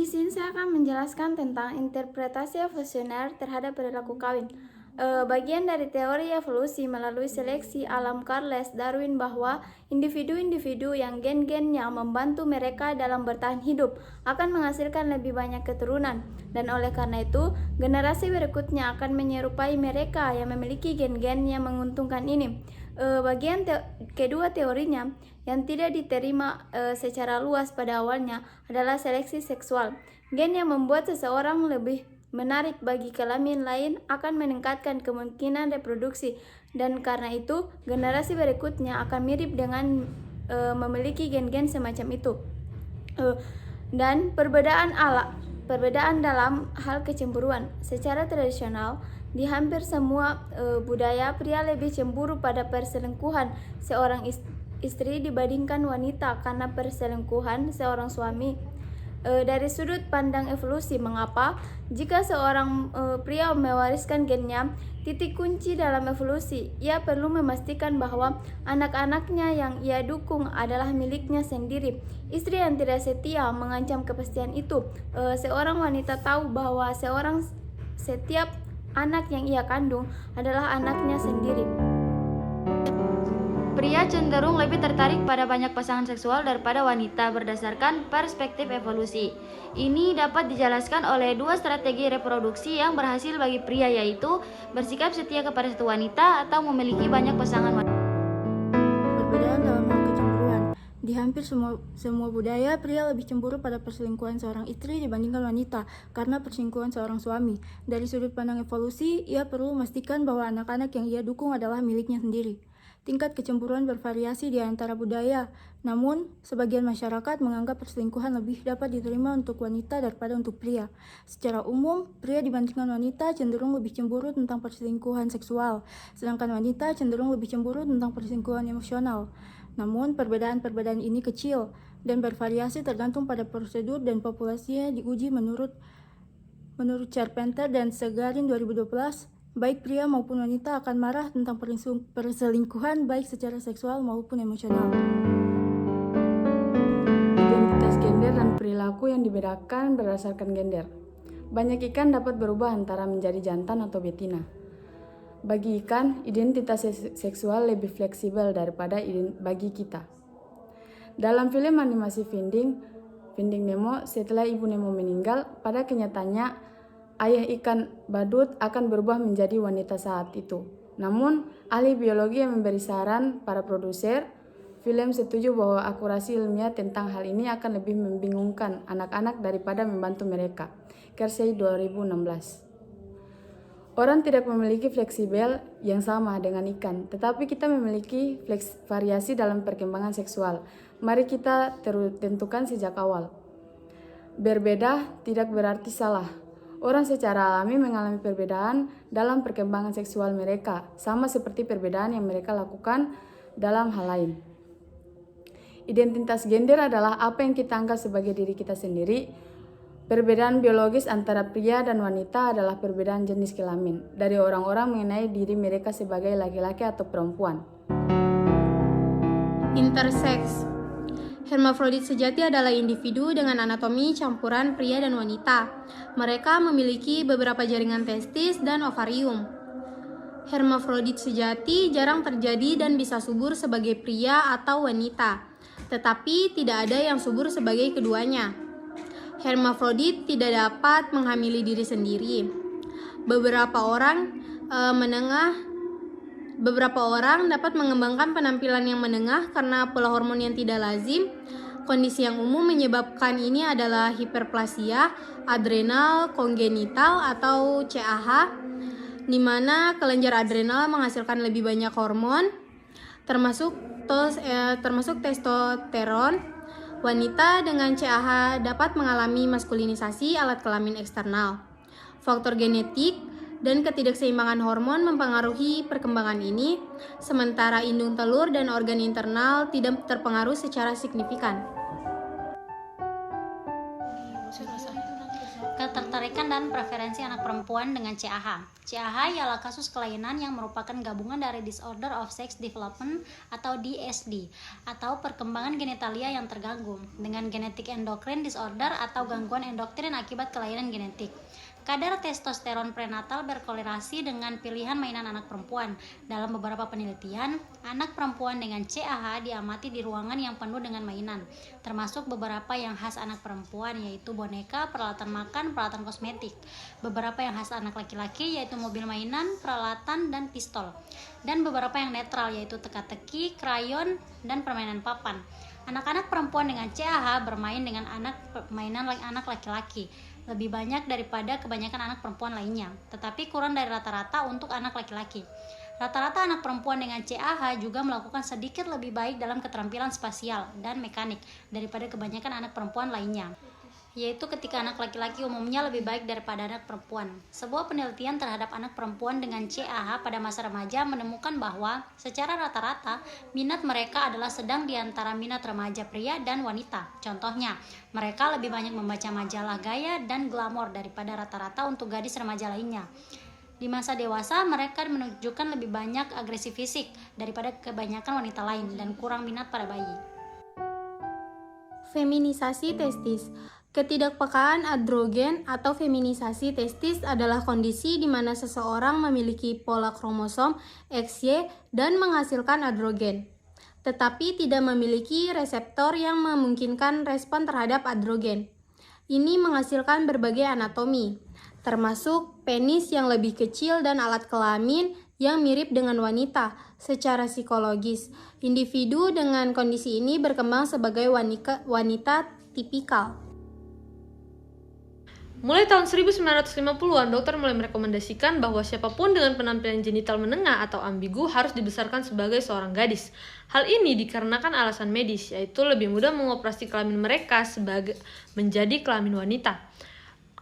sini saya akan menjelaskan tentang interpretasi evolusioner terhadap perilaku kawin. Bagian dari teori evolusi melalui seleksi alam Charles Darwin bahwa individu-individu yang gen-gennya membantu mereka dalam bertahan hidup akan menghasilkan lebih banyak keturunan, dan oleh karena itu generasi berikutnya akan menyerupai mereka yang memiliki gen-gen yang menguntungkan ini. Bagian kedua teorinya yang tidak diterima secara luas pada awalnya adalah seleksi seksual. Gen yang membuat seseorang lebih menarik bagi kelamin lain akan meningkatkan kemungkinan reproduksi, dan karena itu generasi berikutnya akan mirip dengan memiliki gen-gen semacam itu. Dan perbedaan dalam hal kecemburuan. Secara tradisional, di hampir semua budaya, pria lebih cemburu pada perselingkuhan seorang istri dibandingkan wanita karena perselingkuhan seorang suami. Dari sudut pandang evolusi, mengapa? Jika seorang pria mewariskan gennya, titik kunci dalam evolusi, ia perlu memastikan bahwa anak-anaknya yang ia dukung adalah miliknya sendiri. Istri yang tidak setia mengancam kepastian itu. Seorang wanita tahu bahwa setiap anak yang ia kandung adalah anaknya sendiri. Pria cenderung lebih tertarik pada banyak pasangan seksual daripada wanita berdasarkan perspektif evolusi. Ini dapat dijelaskan oleh dua strategi reproduksi yang berhasil bagi pria, yaitu bersikap setia kepada satu wanita atau memiliki banyak pasangan wanita. Perbedaan dalam hal kecemburuan. Di hampir semua budaya, pria lebih cemburu pada perselingkuhan seorang istri dibandingkan wanita karena perselingkuhan seorang suami. Dari sudut pandang evolusi, ia perlu memastikan bahwa anak-anak yang ia dukung adalah miliknya sendiri. Tingkat kecemburuan bervariasi di antara budaya, namun sebagian masyarakat menganggap perselingkuhan lebih dapat diterima untuk wanita daripada untuk pria. Secara umum, pria dibandingkan wanita cenderung lebih cemburu tentang perselingkuhan seksual, sedangkan wanita cenderung lebih cemburu tentang perselingkuhan emosional. Namun, perbedaan-perbedaan ini kecil dan bervariasi tergantung pada prosedur dan populasinya diuji menurut Charpenter dan Segarin 2012. Baik pria maupun wanita akan marah tentang perselingkuhan baik secara seksual maupun emosional. Identitas gender dan perilaku yang dibedakan berdasarkan gender. Banyak ikan dapat berubah antara menjadi jantan atau betina. Bagi ikan, identitas seksual lebih fleksibel daripada bagi kita. Dalam film animasi Finding Nemo, setelah ibu Nemo meninggal, pada kenyataannya ayah ikan badut akan berubah menjadi wanita saat itu. Namun, ahli biologi yang memberi saran para produser film setuju bahwa akurasi ilmiah tentang hal ini akan lebih membingungkan anak-anak daripada membantu mereka. Kersey 2016. Orang tidak memiliki fleksibel yang sama dengan ikan, tetapi kita memiliki variasi dalam perkembangan seksual. Mari kita tentukan sejak awal. Berbeda tidak berarti salah. Orang secara alami mengalami perbedaan dalam perkembangan seksual mereka, sama seperti perbedaan yang mereka lakukan dalam hal lain. Identitas gender adalah apa yang kita anggap sebagai diri kita sendiri. Perbedaan biologis antara pria dan wanita adalah perbedaan jenis kelamin dari orang-orang mengenai diri mereka sebagai laki-laki atau perempuan. Intersex. Hermafrodit sejati adalah individu dengan anatomi campuran pria dan wanita. Mereka memiliki beberapa jaringan testis dan ovarium. Hermafrodit sejati jarang terjadi dan bisa subur sebagai pria atau wanita, tetapi tidak ada yang subur sebagai keduanya. Hermafrodit tidak dapat menghamili diri sendiri. Beberapa orang dapat mengembangkan penampilan yang menengah karena pola hormon yang tidak lazim. Kondisi yang umum menyebabkan ini adalah hiperplasia adrenal kongenital atau CAH, di mana kelenjar adrenal menghasilkan lebih banyak hormon, termasuk testosteron. Wanita dengan CAH dapat mengalami maskulinisasi alat kelamin eksternal. Faktor genetik dan ketidakseimbangan hormon mempengaruhi perkembangan ini, sementara indung telur dan organ internal tidak terpengaruh secara signifikan. Ketertarikan dan preferensi anak perempuan dengan CAH. CAH ialah kasus kelainan yang merupakan gabungan dari Disorder of Sex Development atau DSD, atau perkembangan genitalia yang terganggu, dengan genetic endocrine disorder atau gangguan endokrin akibat kelainan genetik. Kadar testosteron prenatal berkorelasi dengan pilihan mainan anak perempuan. Dalam beberapa penelitian, anak perempuan dengan CAH diamati di ruangan yang penuh dengan mainan, termasuk beberapa yang khas anak perempuan yaitu boneka, peralatan makan, peralatan kosmetik. Beberapa yang khas anak laki-laki yaitu mobil mainan, peralatan, dan pistol. Dan beberapa yang netral yaitu teka-teki, krayon, dan permainan papan. Anak-anak perempuan dengan CAH bermain dengan mainan anak laki-laki lebih banyak daripada kebanyakan anak perempuan lainnya, tetapi kurang dari rata-rata untuk anak laki-laki. Rata-rata anak perempuan dengan CAH juga melakukan sedikit lebih baik dalam keterampilan spasial dan mekanik daripada kebanyakan anak perempuan lainnya, yaitu ketika anak laki-laki umumnya lebih baik daripada anak perempuan. Sebuah penelitian terhadap anak perempuan dengan CAH pada masa remaja menemukan bahwa secara rata-rata minat mereka adalah sedang di antara minat remaja pria dan wanita. Contohnya, mereka lebih banyak membaca majalah gaya dan glamor daripada rata-rata untuk gadis remaja lainnya. Di masa dewasa, mereka menunjukkan lebih banyak agresi fisik daripada kebanyakan wanita lain dan kurang minat pada bayi. Feminisasi testis. Ketidakpekaan androgen atau feminisasi testis adalah kondisi di mana seseorang memiliki pola kromosom XY dan menghasilkan androgen, tetapi tidak memiliki reseptor yang memungkinkan respon terhadap androgen. Ini menghasilkan berbagai anatomi, termasuk penis yang lebih kecil dan alat kelamin yang mirip dengan wanita. Secara psikologis, individu dengan kondisi ini berkembang sebagai wanita tipikal. Mulai tahun 1950-an, dokter mulai merekomendasikan bahwa siapapun dengan penampilan genital menengah atau ambigu harus dibesarkan sebagai seorang gadis. Hal ini dikarenakan alasan medis, yaitu lebih mudah mengoperasi kelamin mereka menjadi kelamin wanita.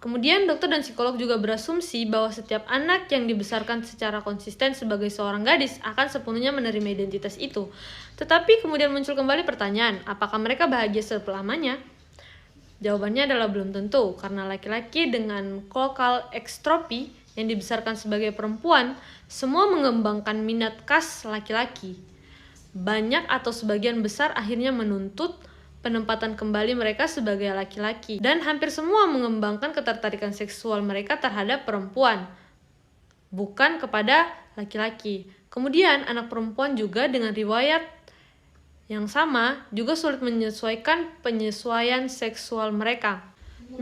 Kemudian dokter dan psikolog juga berasumsi bahwa setiap anak yang dibesarkan secara konsisten sebagai seorang gadis akan sepenuhnya menerima identitas itu. Tetapi kemudian muncul kembali pertanyaan, apakah mereka bahagia selamanya? Jawabannya adalah belum tentu, karena laki-laki dengan cochlear extrophy yang dibesarkan sebagai perempuan semua mengembangkan minat khas laki-laki. Banyak atau sebagian besar akhirnya menuntut penempatan kembali mereka sebagai laki-laki, dan hampir semua mengembangkan ketertarikan seksual mereka terhadap perempuan, bukan kepada laki-laki. Kemudian anak perempuan juga dengan riwayat yang sama juga sulit menyesuaikan penyesuaian seksual mereka.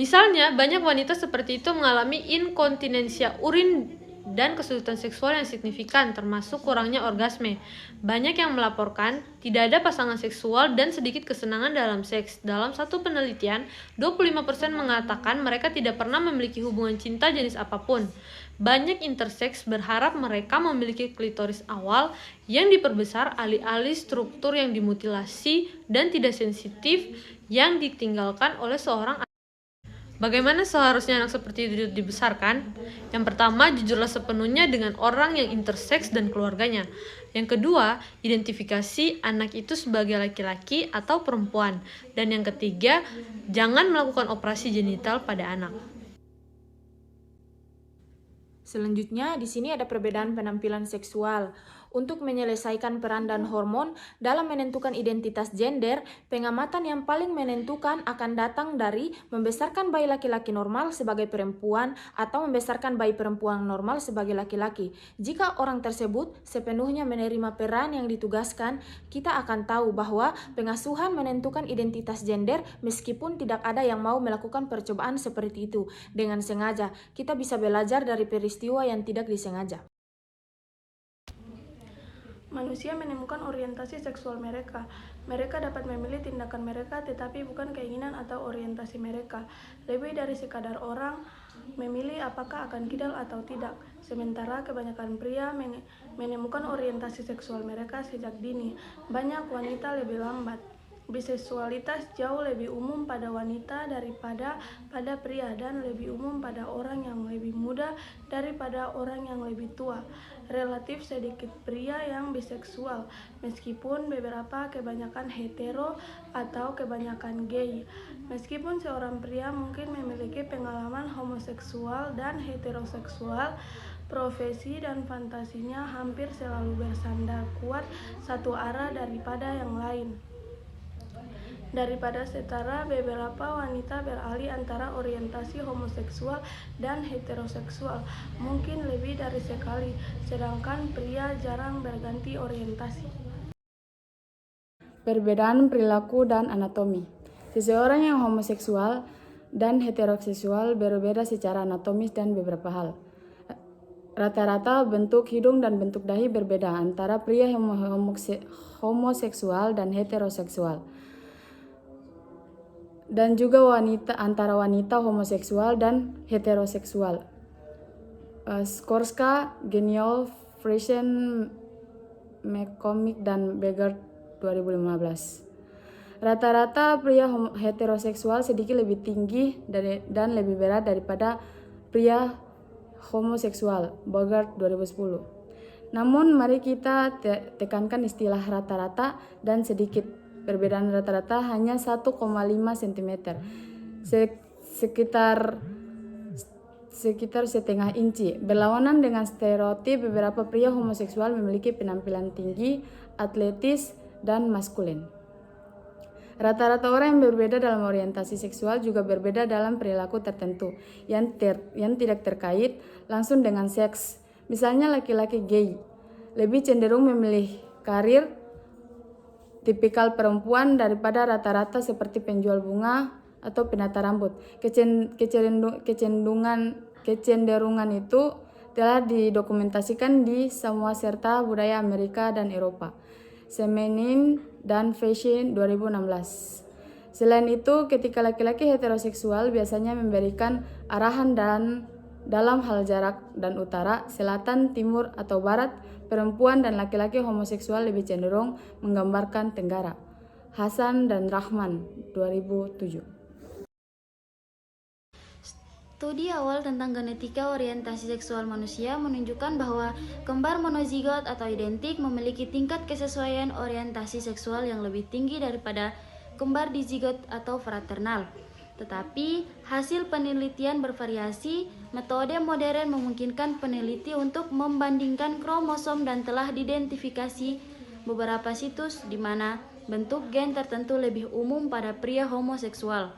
Misalnya, banyak wanita seperti itu mengalami inkontinensia urin dan kesulitan seksual yang signifikan, termasuk kurangnya orgasme. Banyak yang melaporkan tidak ada pasangan seksual dan sedikit kesenangan dalam seks. Dalam satu penelitian, 25% mengatakan mereka tidak pernah memiliki hubungan cinta jenis apapun. Banyak interseks berharap mereka memiliki klitoris awal yang diperbesar alih-alih struktur yang dimutilasi dan tidak sensitif yang ditinggalkan oleh seorang anak. Bagaimana seharusnya anak seperti itu dibesarkan? Yang pertama, jujurlah sepenuhnya dengan orang yang interseks dan keluarganya. Yang kedua, identifikasi anak itu sebagai laki-laki atau perempuan. Dan yang ketiga, jangan melakukan operasi genital pada anak. Selanjutnya, di sini ada perbedaan penampilan seksual. Untuk menyelesaikan peran dan hormon dalam menentukan identitas gender, pengamatan yang paling menentukan akan datang dari membesarkan bayi laki-laki normal sebagai perempuan atau membesarkan bayi perempuan normal sebagai laki-laki. Jika orang tersebut sepenuhnya menerima peran yang ditugaskan, kita akan tahu bahwa pengasuhan menentukan identitas gender meskipun tidak ada yang mau melakukan percobaan seperti itu dengan sengaja. Kita bisa belajar dari peristiwa yang tidak disengaja. Manusia menemukan orientasi seksual mereka. Mereka dapat memilih tindakan mereka, tetapi bukan keinginan atau orientasi mereka. Lebih dari sekadar orang memilih apakah akan kidal atau tidak. Sementara kebanyakan pria menemukan orientasi seksual mereka sejak dini. Banyak wanita lebih lambat. Biseksualitas jauh lebih umum pada wanita daripada pada pria dan lebih umum pada orang yang lebih muda daripada orang yang lebih tua. relatif sedikit pria yang biseksual, meskipun beberapa kebanyakan hetero atau kebanyakan gay. Meskipun seorang pria mungkin memiliki pengalaman homoseksual dan heteroseksual, profesi dan fantasinya hampir selalu bersandar kuat satu arah daripada yang lain. Daripada setara, beberapa wanita beralih antara orientasi homoseksual dan heteroseksual, mungkin lebih dari sekali, sedangkan pria jarang berganti orientasi. Perbedaan perilaku dan anatomi. Seseorang yang homoseksual dan heteroseksual berbeda secara anatomis dan beberapa hal. Rata-rata bentuk hidung dan bentuk dahi berbeda antara pria homoseksual dan heteroseksual. Dan juga antara wanita homoseksual dan heteroseksual. Skorska, Genial, Friesen, McCormick, dan Begert 2015. Rata-rata pria heteroseksual sedikit lebih tinggi dan lebih berat daripada pria homoseksual, Bogart 2010. Namun mari kita tekankan istilah rata-rata dan sedikit. Perbedaan rata-rata hanya 1,5 cm, sekitar setengah inci. Berlawanan dengan stereotip, beberapa pria homoseksual memiliki penampilan tinggi, atletis, dan maskulin. Rata-rata orang yang berbeda dalam orientasi seksual juga berbeda dalam perilaku tertentu yang tidak terkait langsung dengan seks. Misalnya laki-laki gay lebih cenderung memilih karir tipikal perempuan daripada rata-rata seperti penjual bunga atau penata rambut. Kecenderungan itu telah didokumentasikan di semua serta budaya Amerika dan Eropa. Semenin dan Fashion 2016. Selain itu, ketika laki-laki heteroseksual biasanya memberikan arahan dalam hal jarak dan utara, selatan, timur, atau barat, perempuan dan laki-laki homoseksual lebih cenderung menggambarkan tenggara. Hasan dan Rahman 2007. Studi awal tentang genetika orientasi seksual manusia menunjukkan bahwa kembar monozigot atau identik memiliki tingkat kesesuaian orientasi seksual yang lebih tinggi daripada kembar dizigot atau fraternal. Tetapi hasil penelitian bervariasi. Metode modern memungkinkan peneliti untuk membandingkan kromosom dan telah diidentifikasi beberapa situs di mana bentuk gen tertentu lebih umum pada pria homoseksual.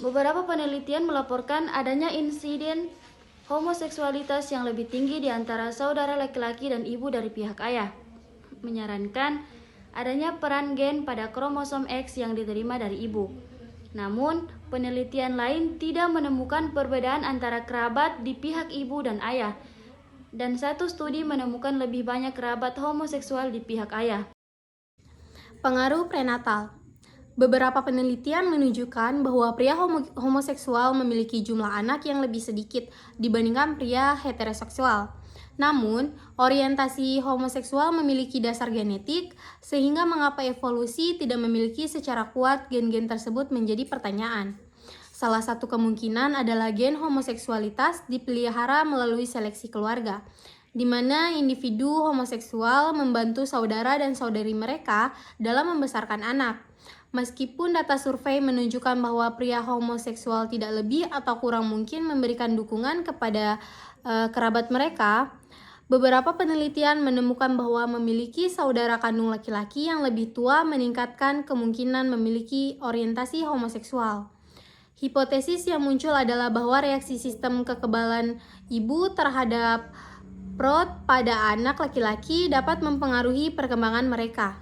Beberapa penelitian melaporkan adanya insiden homoseksualitas yang lebih tinggi di antara saudara laki-laki dan ibu dari pihak ayah, menyarankan adanya peran gen pada kromosom X yang diterima dari ibu. Namun, penelitian lain tidak menemukan perbedaan antara kerabat di pihak ibu dan ayah, dan satu studi menemukan lebih banyak kerabat homoseksual di pihak ayah. Pengaruh prenatal. Beberapa penelitian menunjukkan bahwa pria homoseksual memiliki jumlah anak yang lebih sedikit dibandingkan pria heteroseksual. Namun, orientasi homoseksual memiliki dasar genetik, sehingga mengapa evolusi tidak memiliki secara kuat gen-gen tersebut menjadi pertanyaan. Salah satu kemungkinan adalah gen homoseksualitas dipelihara melalui seleksi keluarga, di mana individu homoseksual membantu saudara dan saudari mereka dalam membesarkan anak. Meskipun data survei menunjukkan bahwa pria homoseksual tidak lebih atau kurang mungkin memberikan dukungan kepada kerabat mereka, beberapa penelitian menemukan bahwa memiliki saudara kandung laki-laki yang lebih tua meningkatkan kemungkinan memiliki orientasi homoseksual. Hipotesis yang muncul adalah bahwa reaksi sistem kekebalan ibu terhadap prot pada anak laki-laki dapat mempengaruhi perkembangan mereka.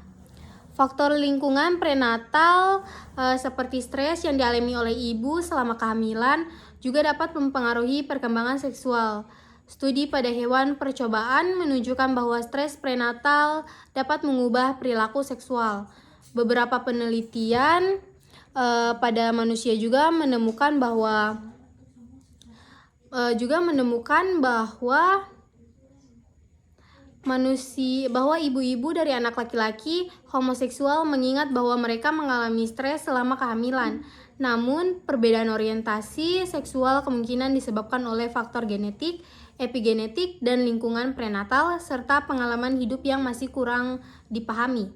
Faktor lingkungan prenatal seperti stres yang dialami oleh ibu selama kehamilan juga dapat mempengaruhi perkembangan seksual. Studi pada hewan percobaan menunjukkan bahwa stres prenatal dapat mengubah perilaku seksual. Beberapa penelitian pada manusia juga menemukan bahwa bahwa ibu-ibu dari anak laki-laki homoseksual mengingat bahwa mereka mengalami stres selama kehamilan. Namun, perbedaan orientasi seksual kemungkinan disebabkan oleh faktor genetik, epigenetik, dan lingkungan prenatal serta pengalaman hidup yang masih kurang dipahami.